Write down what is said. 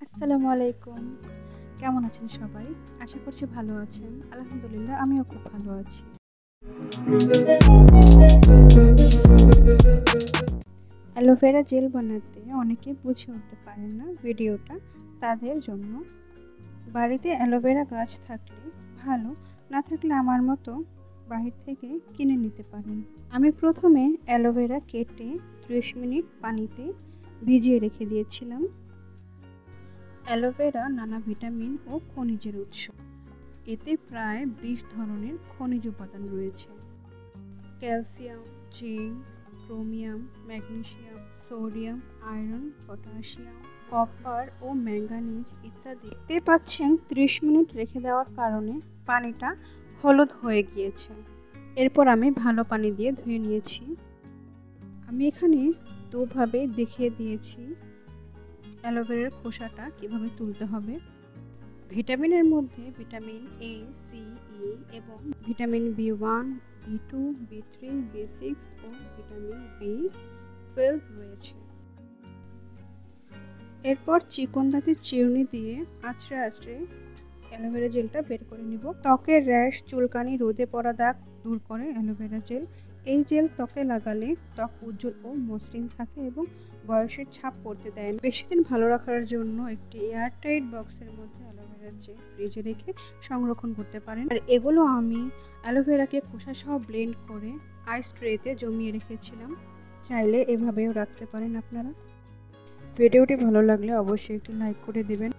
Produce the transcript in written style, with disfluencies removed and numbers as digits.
আসসালামু আলাইকুম। কেমন আছেন সবাই? আশা করছি ভালো আছেন। আলহামদুলিল্লাহ আমিও খুব ভালো আছি। অ্যালোভেরা জেল বানাতে অনেকে বুঝে উঠতে পারেন না ভিডিওটা তাদের জন্য। বাড়িতে অ্যালোভেরা গাছ থাকলে ভালো, না থাকলে আমার মতো বাহির থেকে কিনে নিতে পারেন। আমি প্রথমে অ্যালোভেরা কেটে 30 মিনিট পানিতে ভিজিয়ে রেখে দিয়েছিলাম। অ্যালোভেরা নানা ভিটামিন ও খনিজের উৎস। এতে প্রায় 20 ধরনের খনিজ উপাদান রয়েছে। Calcium, zinc, chromium, magnesium, sodium, iron, potassium, copper ও ম্যাঙ্গানিজ ইত্যাদি। দেখতে পাচ্ছেন 30 মিনিট রেখে দেওয়ার কারণে পানিটা হলুদ হয়ে গিয়েছে। এরপর আমি ভালো পানি দিয়ে ধুয়ে নিয়েছি। আমি এখানে দুভাবে দেখিয়ে দিয়েছি অ্যালোভেরার খোসাটা কিভাবে তুলতে হবে। ভিটামিনের মধ্যে ভিটামিন এ, সি, ই এবং ভিটামিন বি1, বি2, বি3, বি6 ও ভিটামিন বি12 রয়েছে। এরপর চিকন দাঁতের চিরুনি দিয়ে আঁচড়ে আঁচড়ে অ্যালোভেরা জেলটা বের করে নিব। ত্বকের র্যাশ, চুলকানি, রোদে পড়া দাগ দূর করে অ্যালোভেরা জেল। এই জেল ত্বকে লাগালে ত্বক উজ্জ্বল ও মসৃণ থাকে এবং বয়সের ছাপ পড়তে দেয় না। বেশি দিন ভালো রাখার জন্য একটি এয়ারটাইট বক্সের মধ্যে অ্যালোভেরা জেল ফ্রিজে রেখে সংরক্ষণ করতে পারেন। আর এগুলো আমি অ্যালোভেরাকে খোসা সহ ব্লেন্ড করে আইস ট্রেতে জমিয়ে রেখেছিলাম। চাইলে এভাবেও রাখতে পারেন আপনারা। ভিডিওটি ভালো লাগলে অবশ্যই একটি লাইক করে দিবেন।